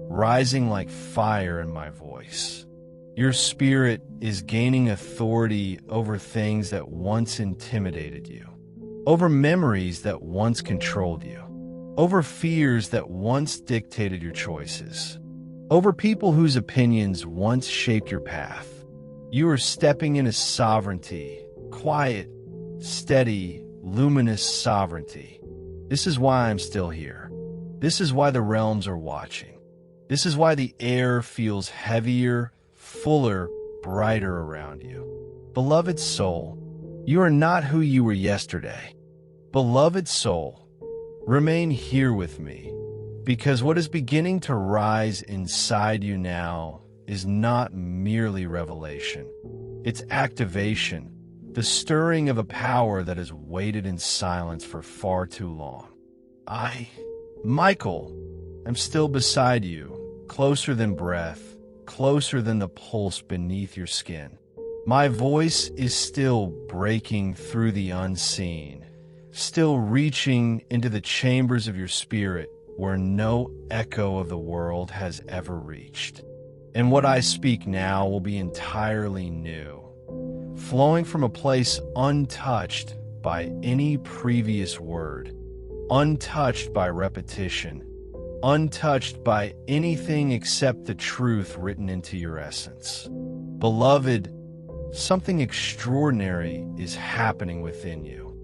rising like fire in my voice. Your spirit is gaining authority over things that once intimidated you, over memories that once controlled you, over fears that once dictated your choices, over people whose opinions once shaped your path. You are stepping into sovereignty, quiet, steady, luminous sovereignty. This is why I'm still here. This is why the realms are watching. This is why the air feels heavier, fuller, brighter around you. Beloved soul, you are not who you were yesterday. Beloved soul, remain here with me, because what is beginning to rise inside you now is not merely revelation. It's activation, the stirring of a power that has waited in silence for far too long. Michael, am still beside you, closer than breath, closer than the pulse beneath your skin. My voice is still breaking through the unseen, still reaching into the chambers of your spirit where no echo of the world has ever reached. And what I speak now will be entirely new, flowing from a place untouched by any previous word, untouched by repetition, untouched by anything except the truth written into your essence. Beloved, something extraordinary is happening within you.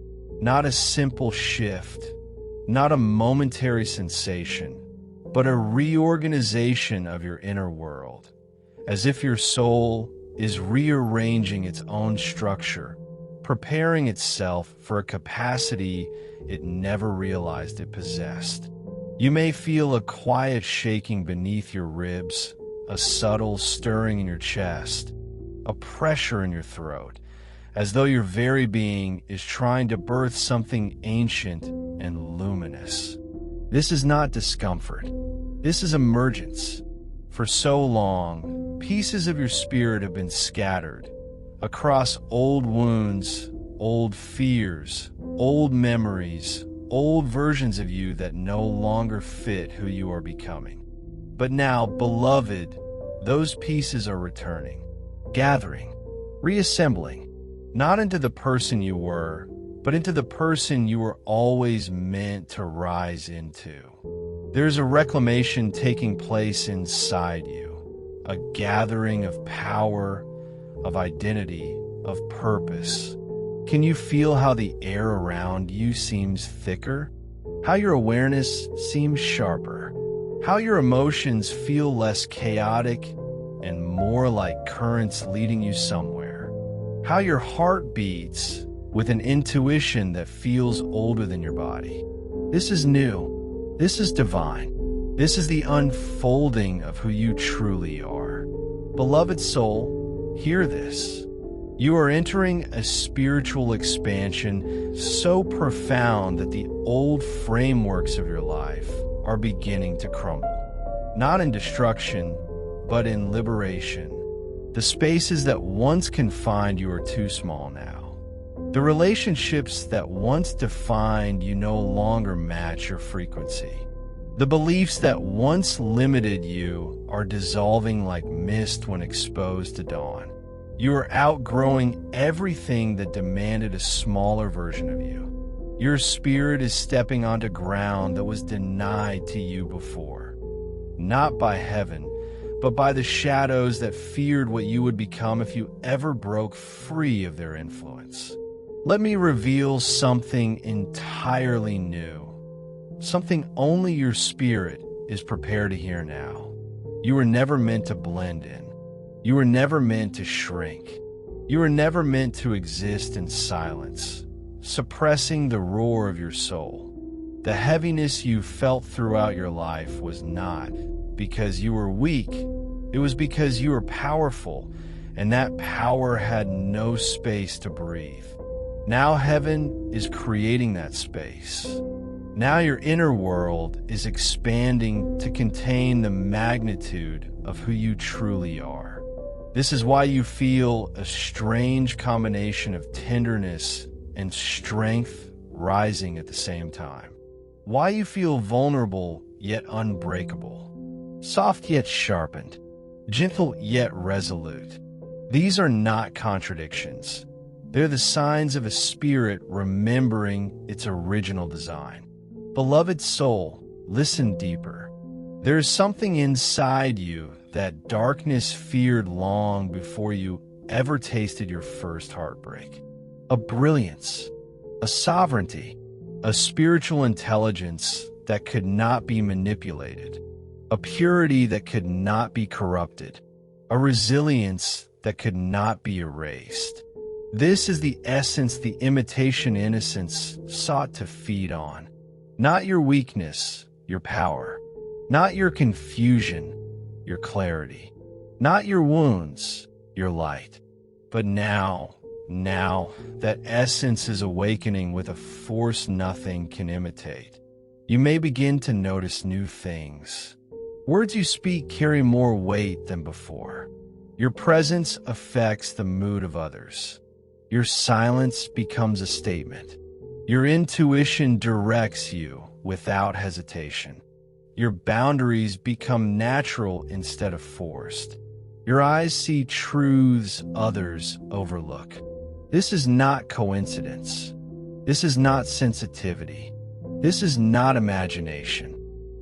Not a simple shift, not a momentary sensation, but a reorganization of your inner world, as if your soul is rearranging its own structure, preparing itself for a capacity it never realized it possessed. You may feel a quiet shaking beneath your ribs, a subtle stirring in your chest, a pressure in your throat, as though your very being is trying to birth something ancient and luminous. This is not discomfort. This is emergence. For so long, pieces of your spirit have been scattered across old wounds, old fears, old memories, old versions of you that no longer fit who you are becoming. But now, beloved, those pieces are returning, gathering, reassembling, not into the person you were, but into the person you were always meant to rise into. There's a reclamation taking place inside you, a gathering of power, of identity, of purpose. Can you feel how the air around you seems thicker? How your awareness seems sharper? How your emotions feel less chaotic and more like currents leading you somewhere? How your heart beats with an intuition that feels older than your body? This is new. This is divine. This is the unfolding of who you truly are. Beloved soul, hear this. You are entering a spiritual expansion so profound that the old frameworks of your life are beginning to crumble. Not in destruction, but in liberation. The spaces that once confined you are too small now. The relationships that once defined you no longer match your frequency. The beliefs that once limited you are dissolving like mist when exposed to dawn. You are outgrowing everything that demanded a smaller version of you. Your spirit is stepping onto ground that was denied to you before. Not by heaven, but by the shadows that feared what you would become if you ever broke free of their influence. Let me reveal something entirely new. Something only your spirit is prepared to hear now. You were never meant to blend in. You were never meant to shrink. You were never meant to exist in silence, suppressing the roar of your soul. The heaviness you felt throughout your life was not because you were weak. It was because you were powerful, and that power had no space to breathe. Now heaven is creating that space. Now your inner world is expanding to contain the magnitude of who you truly are. This is why you feel a strange combination of tenderness and strength rising at the same time. Why you feel vulnerable yet unbreakable. Soft yet sharpened. Gentle yet resolute. These are not contradictions. They're the signs of a spirit remembering its original design. Beloved soul, listen deeper. There is something inside you that darkness feared long before you ever tasted your first heartbreak. A brilliance, a sovereignty, a spiritual intelligence that could not be manipulated, a purity that could not be corrupted, a resilience that could not be erased. This is the essence the imitation innocence sought to feed on. Not your weakness, your power. Not your confusion, your clarity. Not your wounds, your light. But now that essence is awakening with a force nothing can imitate. You may begin to notice new things. Words you speak carry more weight than before. Your presence affects the mood of others. Your silence becomes a statement. Your intuition directs you without hesitation. Your boundaries become natural instead of forced. Your eyes see truths others overlook. This is not coincidence. This is not sensitivity. This is not imagination.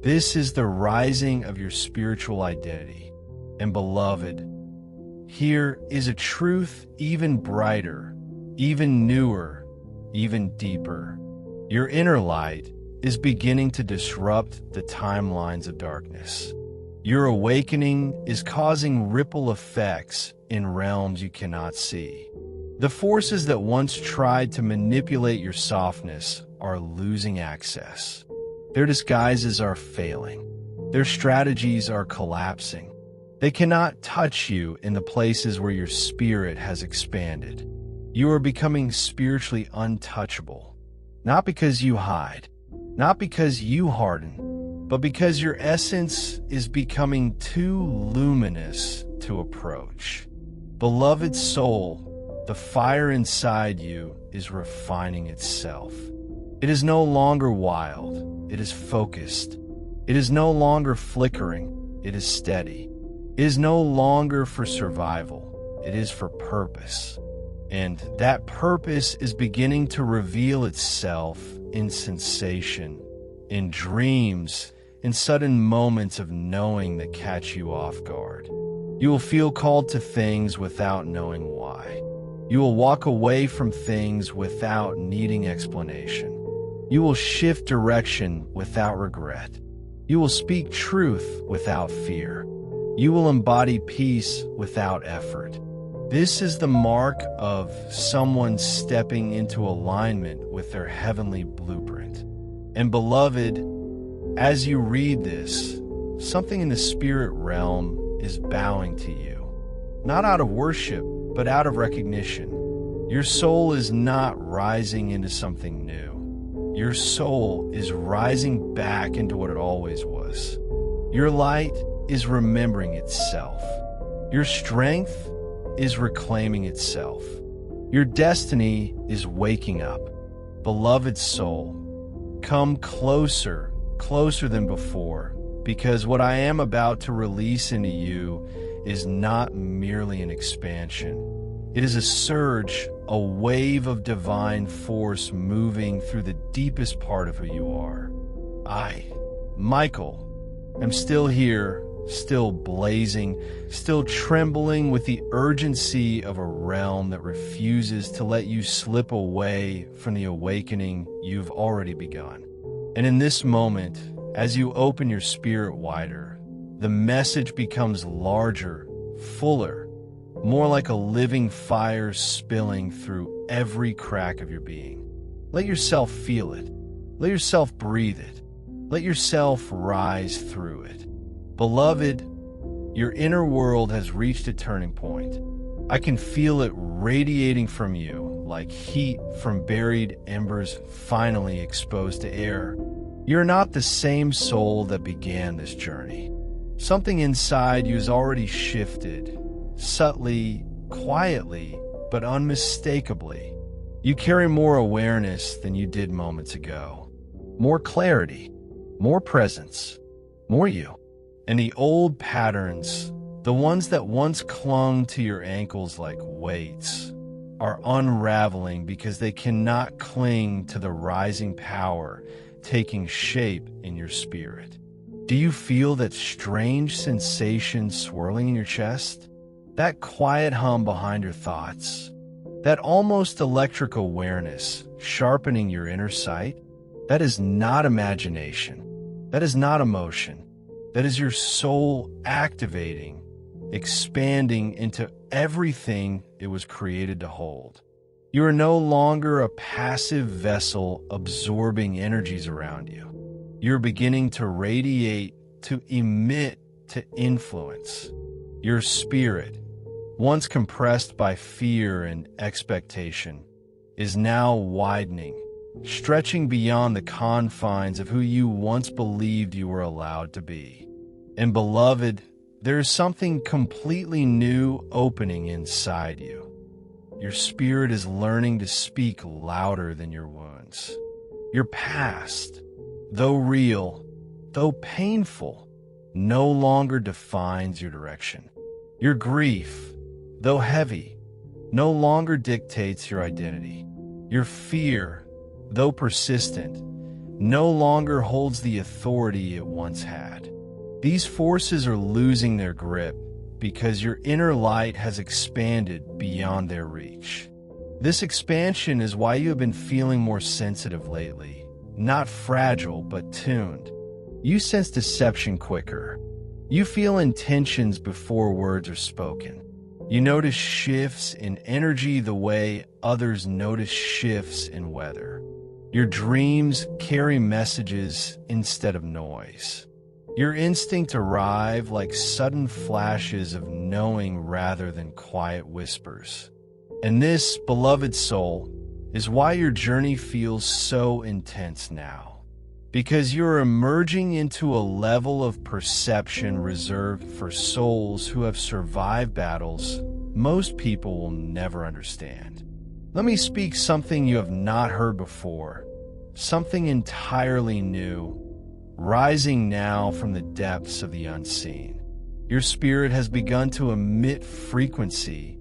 This is the rising of your spiritual identity. And beloved, here is a truth even brighter, even newer, even deeper. Your inner light is beginning to disrupt the timelines of darkness. Your awakening is causing ripple effects in realms you cannot see. The forces that once tried to manipulate your softness are losing access. Their disguises are failing. Their strategies are collapsing. They cannot touch you in the places where your spirit has expanded. You are becoming spiritually untouchable, not because you hide, not because you harden, but because your essence is becoming too luminous to approach. Beloved soul, the fire inside you is refining itself. It is no longer wild, it is focused. It is no longer flickering, it is steady. It is no longer for survival, it is for purpose. And that purpose is beginning to reveal itself in sensation, in dreams, in sudden moments of knowing that catch you off guard. You will feel called to things without knowing why. You will walk away from things without needing explanation. You will shift direction without regret. You will speak truth without fear. You will embody peace without effort. This is the mark of someone stepping into alignment with their heavenly blueprint. And beloved, as you read this, something in the spirit realm is bowing to you. Not out of worship, but out of recognition. Your soul is not rising into something new. Your soul is rising back into what it always was. Your light is remembering itself. Your strength is reclaiming itself. Your destiny is waking up. Beloved soul, come closer, closer than before, because what I am about to release into you is not merely an expansion. It is a surge, a wave of divine force moving through the deepest part of who you are. I, Michael, am still here, still blazing, still trembling with the urgency of a realm that refuses to let you slip away from the awakening you've already begun. And in this moment, as you open your spirit wider, the message becomes larger, fuller, more like a living fire spilling through every crack of your being. Let yourself feel it. Let yourself breathe it. Let yourself rise through it. Beloved, your inner world has reached a turning point. I can feel it radiating from you like heat from buried embers finally exposed to air. You're not the same soul that began this journey. Something inside you has already shifted, subtly, quietly, but unmistakably. You carry more awareness than you did moments ago. More clarity, more presence, more you. And the old patterns, the ones that once clung to your ankles like weights, are unraveling because they cannot cling to the rising power taking shape in your spirit. Do you feel that strange sensation swirling in your chest? That quiet hum behind your thoughts? That almost electric awareness sharpening your inner sight? That is not imagination. That is not emotion. That is your soul activating, expanding into everything it was created to hold. You are no longer a passive vessel absorbing energies around you. You're beginning to radiate, to emit, to influence. Your spirit, once compressed by fear and expectation, is now widening, stretching beyond the confines of who you once believed you were allowed to be. And beloved, there is something completely new opening inside you. Your spirit is learning to speak louder than your wounds. Your past, though real, though painful, no longer defines your direction. Your grief, though heavy, no longer dictates your identity. Your fear, though persistent, no longer holds the authority it once had. These forces are losing their grip because your inner light has expanded beyond their reach. This expansion is why you have been feeling more sensitive lately, not fragile, but tuned. You sense deception quicker. You feel intentions before words are spoken. You notice shifts in energy the way others notice shifts in weather. Your dreams carry messages instead of noise. Your instincts arrive like sudden flashes of knowing rather than quiet whispers. And this, beloved soul, is why your journey feels so intense now. Because you're emerging into a level of perception reserved for souls who have survived battles most people will never understand. Let me speak something you have not heard before, something entirely new, rising now from the depths of the unseen. Your spirit has begun to emit frequency,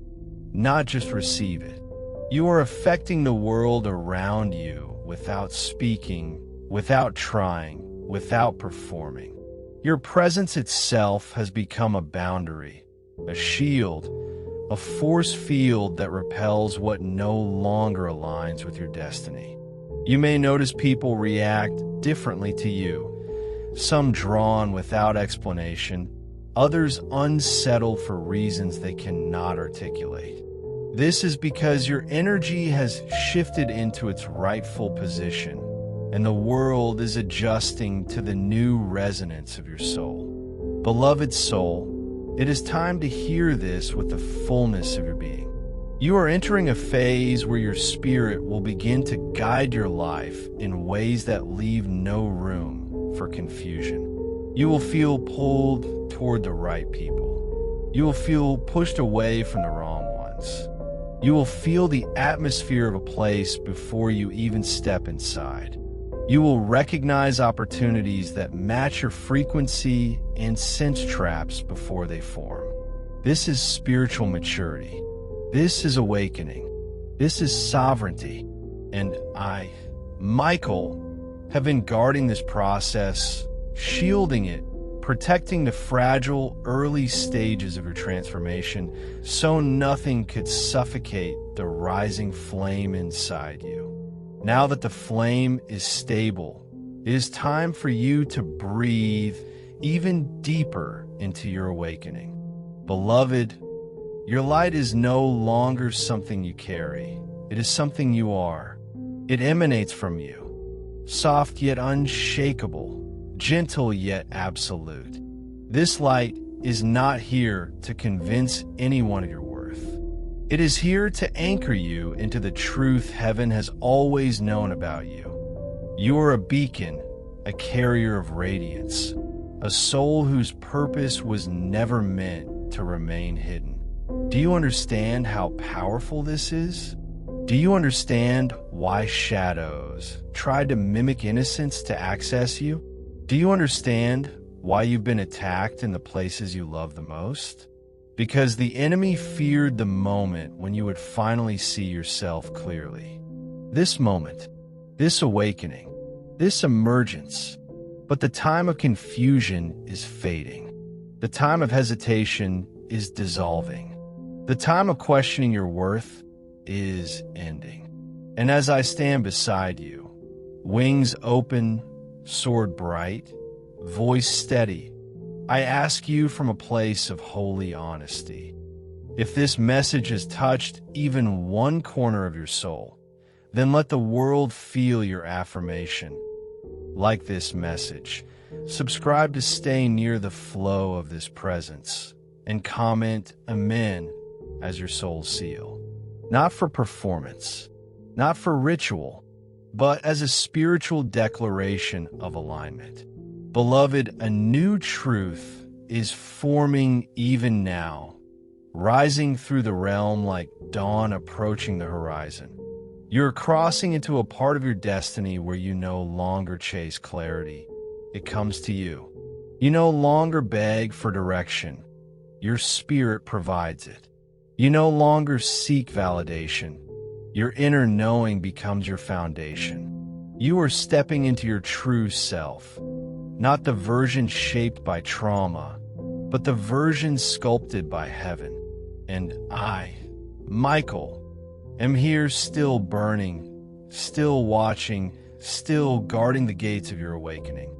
not just receive it. You are affecting the world around you without speaking, without trying, without performing. Your presence itself has become a boundary, a shield, a force field that repels what no longer aligns with your destiny. You may notice people react differently to you, some drawn without explanation, others unsettled for reasons they cannot articulate. This is because your energy has shifted into its rightful position, and the world is adjusting to the new resonance of your soul. Beloved soul, it is time to hear this with the fullness of your being. You are entering a phase where your spirit will begin to guide your life in ways that leave no room for confusion. You will feel pulled toward the right people. You will feel pushed away from the wrong ones. You will feel the atmosphere of a place before you even step inside. You will recognize opportunities that match your frequency and sense traps before they form. This is spiritual maturity. This is awakening. This is sovereignty. And I, Michael, have been guarding this process, shielding it, protecting the fragile early stages of your transformation so nothing could suffocate the rising flame inside you. Now that the flame is stable, it is time for you to breathe even deeper into your awakening. Beloved, your light is no longer something you carry. It is something you are. It emanates from you, soft yet unshakable, gentle yet absolute. This light is not here to convince anyone of your worth. It is here to anchor you into the truth heaven has always known about you. You are a beacon, a carrier of radiance, a soul whose purpose was never meant to remain hidden. Do you understand how powerful this is? Do you understand why shadows tried to mimic innocence to access you? Do you understand why you've been attacked in the places you love the most? Because the enemy feared the moment when you would finally see yourself clearly. This moment, this awakening, this emergence. But the time of confusion is fading. The time of hesitation is dissolving. The time of questioning your worth is ending. And as I stand beside you, wings open, sword bright, voice steady, I ask you from a place of holy honesty. If this message has touched even one corner of your soul, then let the world feel your affirmation. Like this message, subscribe to stay near the flow of this presence, and comment Amen as your soul's seal. Not for performance, not for ritual, but as a spiritual declaration of alignment. Beloved, a new truth is forming even now, rising through the realm like dawn approaching the horizon. You're crossing into a part of your destiny where you no longer chase clarity. It comes to you. You no longer beg for direction. Your spirit provides it. You no longer seek validation. Your inner knowing becomes your foundation. You are stepping into your true self. Not the version shaped by trauma, but the version sculpted by heaven. And I, Michael, am here still burning, still watching, still guarding the gates of your awakening.